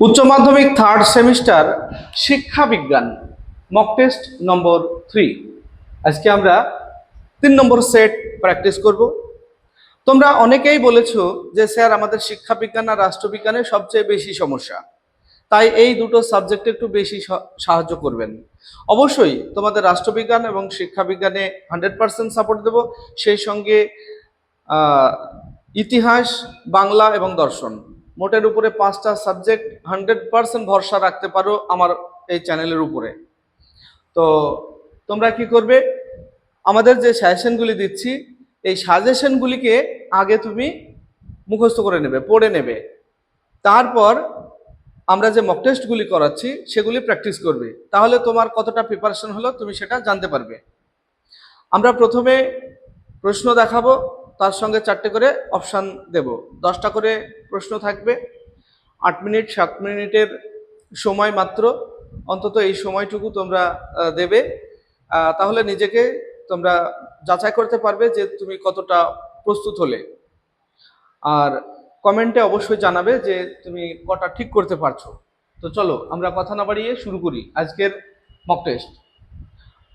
উচ্চ মাধ্যমিক third semester শিক্ষা বিজ্ঞান মক টেস্ট নম্বর 3। আজকে আমরা 3 নম্বর সেট প্র্যাকটিস করব। তোমরা অনেকেই বলেছো যে স্যার আমাদের শিক্ষা বিজ্ঞান আর রাষ্ট্রবিজ্ঞানে সবচেয়ে বেশি সমস্যা, তাই এই দুটো সাবজেক্টে একটু বেশি সাহায্য করবেন। অবশ্যই তোমাদের রাষ্ট্রবিজ্ঞান এবং শিক্ষা বিজ্ঞানে 100% সাপোর্ট দেব, সেই সঙ্গে ইতিহাস, বাংলা এবং দর্শন, মোটের উপরে 5টা সাবজেক্ট 100% ভরসা রাখতে পারো আমার এই চ্যানেলের উপরে। তো তোমরা কি করবে, আমাদের যে সাজেশনগুলি দিচ্ছি এই সাজেশনগুলিকে আগে তুমি মুখস্থ করে নেবে, পড়ে নেবে। তারপর আমরা যে মক টেস্টগুলি করাচ্ছি সেগুলি প্র্যাকটিস করবে, তাহলে তোমার কতটা প্রিপারেশন হলো তুমি সেটা জানতে পারবে। আমরা প্রথমে প্রশ্ন দেখাবো, তার সঙ্গে 4টে করে অপশান দেব। 10টা করে প্রশ্ন থাকবে, 8 মিনিট 7 মিনিটের সময় মাত্র, অন্তত এই সময়টুকু তোমরা দেবে। তাহলে নিজেকে তোমরা যাচাই করতে পারবে যে তুমি কতটা প্রস্তুত হলে। আর কমেন্টে অবশ্যই জানাবে যে তুমি কটা ঠিক করতে পারছো। তো চলো আমরা কথা না বাড়িয়ে শুরু করি আজকের মক টেস্ট।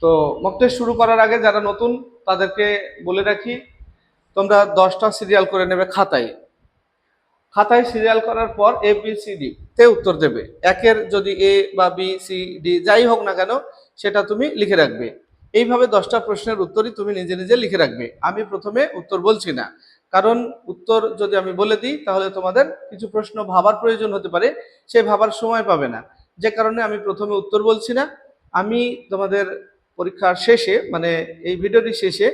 তো মক টেস্ট শুরু করার আগে যারা নতুন তাদেরকে বলে রাখি, তোমরা 10টা সিরিয়াল করে নেবে খাতায়। সিরিয়াল করার পর ABCD তে উত্তর দেবে। একের যদি A বা BCD যাই হোক না কেন সেটা তুমি লিখে রাখবে। এইভাবে 10টা প্রশ্নের উত্তরই তুমি নিজে নিজে লিখে রাখবে। আমি প্রথমে উত্তর বলছি না, কারণ উত্তর যদি আমি বলে দিই তাহলে তোমাদের কিছু প্রশ্ন ভাবার প্রয়োজন হতে পারে, সে ভাবার সময় পাবে না। যে কারণে আমি প্রথমে উত্তর বলছি না। আমি তোমাদের পরীক্ষার শেষে, মানে এই ভিডিওটি শেষে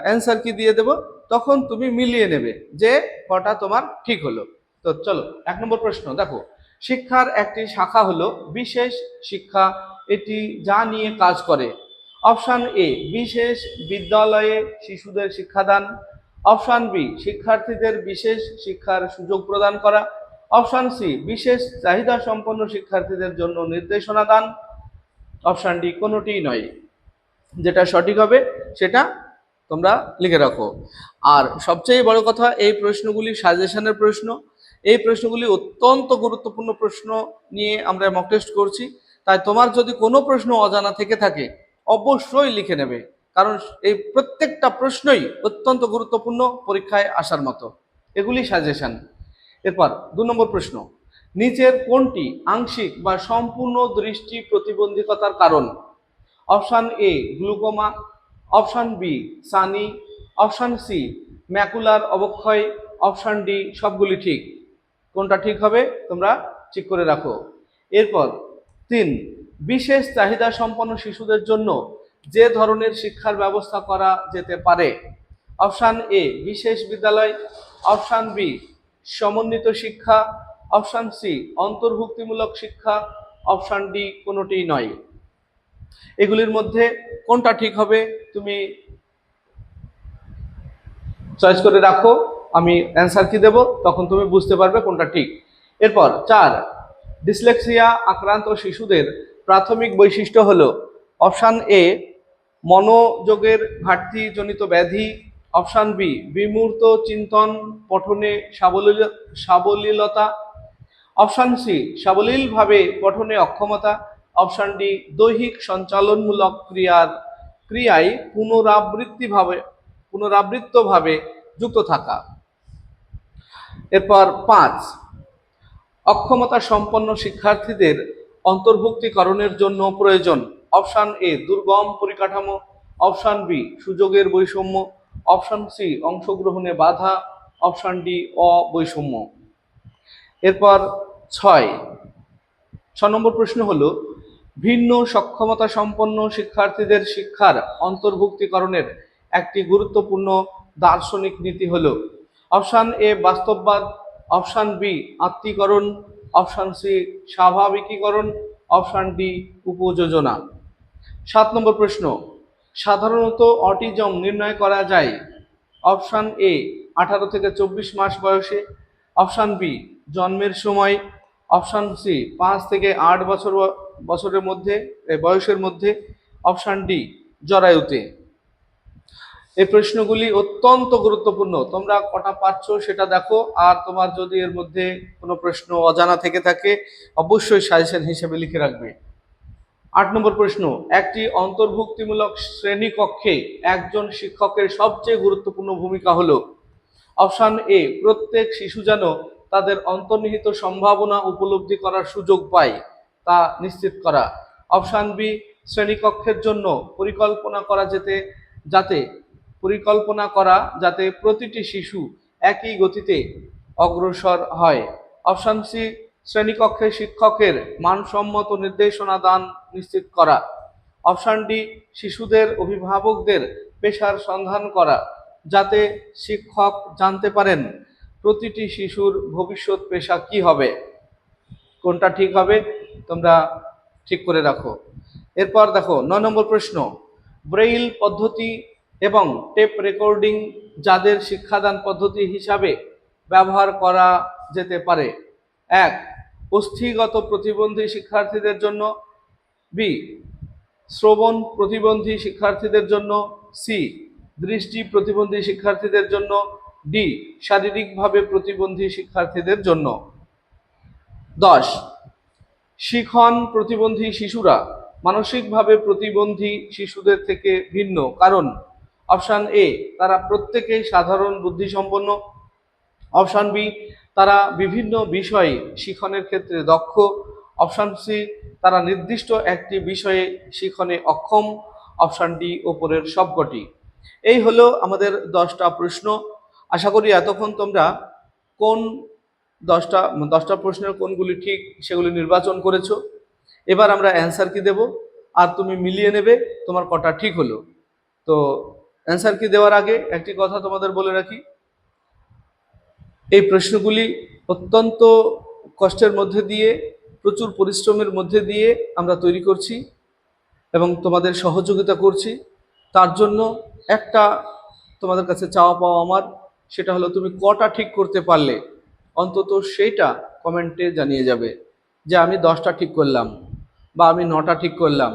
অ্যান্সার কি দিয়ে দেব, তখন তুমি মিলিয়ে নেবে যে কটা তোমার ঠিক হলো। তো চলো 1 নম্বর প্রশ্ন দেখো, শিক্ষার একটি শাখা হলো বিশেষ শিক্ষা, এটি যা নিয়ে কাজ করে? অপশান এ বিশেষ বিদ্যালয়ে শিশুদের শিক্ষাদান, অপশান বি শিক্ষার্থীদের বিশেষ শিক্ষার সুযোগ প্রদান করা, অপশান সি বিশেষ চাহিদা সম্পন্ন শিক্ষার্থীদের জন্য নির্দেশনা দান, অপশান ডি কোনোটিই নয়। যেটা সঠিক হবে সেটা তোমরা লিখে রাখো। আর সবচেয়ে বড় কথা, এই প্রশ্নগুলি সাজেশনের প্রশ্ন। এই প্রশ্নগুলি অত্যন্ত গুরুত্বপূর্ণ প্রশ্ন নিয়ে আমরা মক টেস্ট করছি, তাই তোমার যদি কোনো প্রশ্ন অজানা থেকে থাকে অবশ্যই লিখে নেবে, কারণ এই প্রত্যেকটা প্রশ্নই অত্যন্ত গুরুত্বপূর্ণ পরীক্ষায় আসার মতো। এগুলি সাজেশন। এরপর 2 নম্বর প্রশ্ন, নিচের কোনটি আংশিক বা সম্পূর্ণ দৃষ্টি প্রতিবন্ধকতার কারণ? Option A glaucoma, option B সানি, অপশান সি ম্যাকুলার অবক্ষয়, অপশান ডি সবগুলি ঠিক। কোনটা ঠিক হবে তোমরা ঠিক করে রাখো। এরপর 3, বিশেষ চাহিদা সম্পন্ন শিশুদের জন্য যে ধরনের শিক্ষার ব্যবস্থা করা যেতে পারে? অপশান এ বিশেষ বিদ্যালয়, অপশান বি সমন্বিত শিক্ষা, অপশান সি অন্তর্ভুক্তিমূলক শিক্ষা, অপশান ডি কোনোটিই নয়। এগুলির মধ্যে কোনটা ঠিক হবে তুমি চয়েস করে রাখো। আমি অ্যান্সার কি দেব তখন তুমি বুঝতে পারবে কোনটা ঠিক। এরপর 4, ডিসলেক্সিয়া আক্রান্ত শিশুদের প্রাথমিক বৈশিষ্ট্য হলো? অপশান এ মনোযোগের ঘাটতিজনিত ব্যাধি, অপশান বি বিমূর্ত চিন্তন পঠনে সাবলীলতা, অপশান সি সাবলীলভাবে পঠনে অক্ষমতা, অপশান ডি দৈহিক সঞ্চালনমূলক ক্রিয়ায় পুনরাবৃত্তভাবে যুক্ত থাকা। এরপর 5, অক্ষমতা সম্পন্ন শিক্ষার্থীদের অন্তর্ভুক্তিকরণের জন্য প্রয়োজন? অপশান এ দুর্গম পরিকাঠামো, অপশান বি সুযোগের বৈষম্য, অপশান সি অংশগ্রহণে বাধা, অপশান ডি অবৈষম্য। এরপর 6 নম্বর প্রশ্ন হলো, ভিন্ন সক্ষমতা সম্পন্ন শিক্ষার্থীদের শিক্ষার অন্তর্ভুক্তিকরণের একটি গুরুত্বপূর্ণ দার্শনিক নীতি হলো? অপশান এ বাস্তববাদ, অপশান বি আত্মীকরণ, অপশান সি স্বাভাবিকীকরণ, অপশান ডি উপযোজনা। 7 নম্বর প্রশ্ন, সাধারণত অটিজম নির্ণয় করা যায়? অপশান এ 18 থেকে 24 মাস বয়সে, অপশান বি জন্মের সময়, অপশান সি 5 থেকে 8 বছরের মধ্যে বয়সের মধ্যে, অপশান ডি জরায়ুতে। এই প্রশ্নগুলি অত্যন্ত গুরুত্বপূর্ণ। তোমরা কটা পাচ্ছ সেটা দেখো, আর তোমার যদি এর মধ্যে কোনো প্রশ্ন অজানা থেকে থাকে অবশ্যই সাজেশন হিসেবে লিখে রাখবে। 8 নম্বর প্রশ্ন, একটি অন্তর্ভুক্তিমূলক শ্রেণীকক্ষে একজন শিক্ষকের সবচেয়ে গুরুত্বপূর্ণ ভূমিকা হলো। অপশন এ, প্রত্যেক শিশু যেন তাদের অন্তর্নিহিত সম্ভাবনা উপলব্ধি করার সুযোগ পায় তা নিশ্চিত করা। অপশন বি, শ্রেণীকক্ষের জন্য পরিকল্পনা করা যাতে প্রতিটি শিশু একই গতিতে অগ্রসর হয়। অপশন সি, শ্রেণীকক্ষে শিক্ষকের মানসম্মত নির্দেশনা দান নিশ্চিত করা। অপশন ডি, শিশুদের অভিভাবকদের পেশার সন্ধান করা যাতে শিক্ষক জানতে পারেন প্রতিটি শিশুর ভবিষ্যৎ পেশা কি হবে। কোনটা ঠিক হবে তোমরা ঠিক করে রাখো। এরপর দেখো 9 নম্বর প্রশ্ন, ব্রেইল পদ্ধতি এবং টেপ রেকর্ডিং যাদের শিক্ষাদান পদ্ধতি হিসাবে ব্যবহার করা যেতে পারে। 1, অস্থিগত প্রতিবন্ধী শিক্ষার্থীদের জন্য। বি, শ্রবণ প্রতিবন্ধী শিক্ষার্থীদের জন্য। সি, দৃষ্টি প্রতিবন্ধী শিক্ষার্থীদের জন্য। ডি, শারীরিকভাবে প্রতিবন্ধী শিক্ষার্থীদের জন্য। 10, শিখন প্রতিবন্ধী শিশুরা মানসিকভাবে প্রতিবন্ধী শিশুদের থেকে ভিন্ন কারণ। অপশন এ, তারা প্রত্যেকেই সাধারণ বুদ্ধিসম্পন্ন। অপশন বি, তারা বিভিন্ন বিষয়ে শিখনের ক্ষেত্রে দক্ষ। অপশন সি, তারা নির্দিষ্ট একটি বিষয়ে শিখনে অক্ষম। অপশন ডি, ওপরের সবকটি। এই হলো আমাদের 10টা প্রশ্ন। আশা করি এতক্ষণ তোমরা কোন 10টা প্রশ্নের কোনগুলি ঠিক সেগুলি নির্বাচন করেছো। এবার আমরা অ্যান্সার কি দেব আর তুমি মিলিয়ে নেবে তোমার কটা ঠিক হলো। তো অ্যান্সার কি দেওয়ার আগে একটি কথা তোমাদের বলে রাখি, এই প্রশ্নগুলি অত্যন্ত কষ্টের মধ্যে দিয়ে, প্রচুর পরিশ্রমের মধ্যে দিয়ে আমরা তৈরি করছি এবং তোমাদের সহযোগিতা করছি। তার জন্য একটা তোমাদের কাছে চাওয়া পাওয়া আমার, সেটা হলো তুমি কটা ঠিক করতে পারলে অন্তত সেইটা কমেন্টে জানিয়ে যাবে যে আমি 10টা ঠিক করলাম বা আমি 9টা ঠিক করলাম।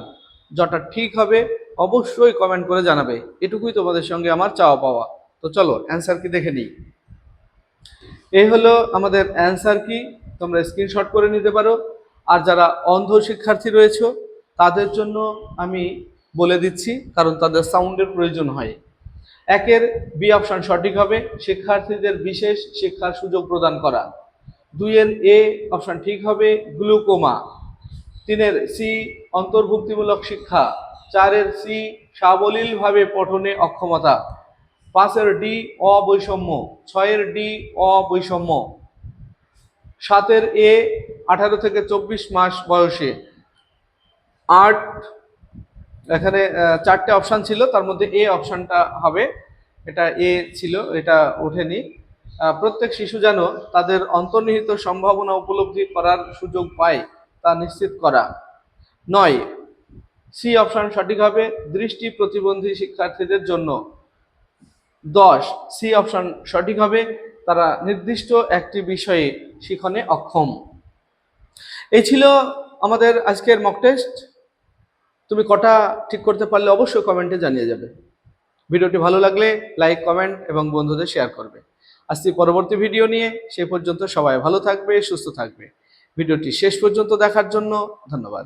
যটা ঠিক হবে অবশ্যই কমেন্ট করে জানাবে। এটুকুই তোমাদের সঙ্গে আমার চাওয়া পাওয়া। তো চলো অ্যান্সার কি দেখে নিই। এই হলো আমাদের অ্যান্সার কি, তোমরা স্ক্রিনশট করে নিতে পারো। আর যারা অন্ধ শিক্ষার্থী রয়েছে তাদের জন্য আমি বলে দিচ্ছি, কারণ তাদের সাউন্ডের প্রয়োজন হয়। 1-এর বি অপশন সঠিক হবে, শিক্ষার্থীদের বিশেষ শিক্ষার সুযোগ প্রদান করা। 2-এর এ অপশন ঠিক হবে, গ্লুকোমা। 3-এর সি, অন্তর্ভুক্তিমূলক শিক্ষা। 4-এর সি, সাবলীলভাবে পঠনে অক্ষমতা। 5-এর ডি, অবৈষম্য। 6-এর ডি, অবৈষম্য। 7-এর এ, 18 থেকে 24 মাস বয়সে। 8, এখানে 4টে অপশান ছিল, তার মধ্যে এ অপশানটা হবে, এটা এ ছিল, এটা ওঠেনি। প্রত্যেক শিশু যেন তাদের অন্তর্নিহিত সম্ভাবনা উপলব্ধি করার সুযোগ পায় তা নিশ্চিত করা। 9, সি অপশান সঠিক হবে, দৃষ্টি প্রতিবন্ধী শিক্ষার্থীদের জন্য। 10, সি অপশান সঠিক হবে, তারা নির্দিষ্ট একটি বিষয়ে শিখনে অক্ষম। এই ছিল আমাদের আজকের মক টেস্ট। তুমি কটা ঠিক করতে পারলে অবশ্যই কমেন্টে জানিয়ে যাবে। ভিডিওটি ভালো লাগলে লাইক, কমেন্ট এবং বন্ধুদের শেয়ার করবে। আসছি পরবর্তী ভিডিও নিয়ে, সেই পর্যন্ত সবাই ভালো থাকবে, সুস্থ থাকবে। ভিডিওটি শেষ পর্যন্ত দেখার জন্য ধন্যবাদ।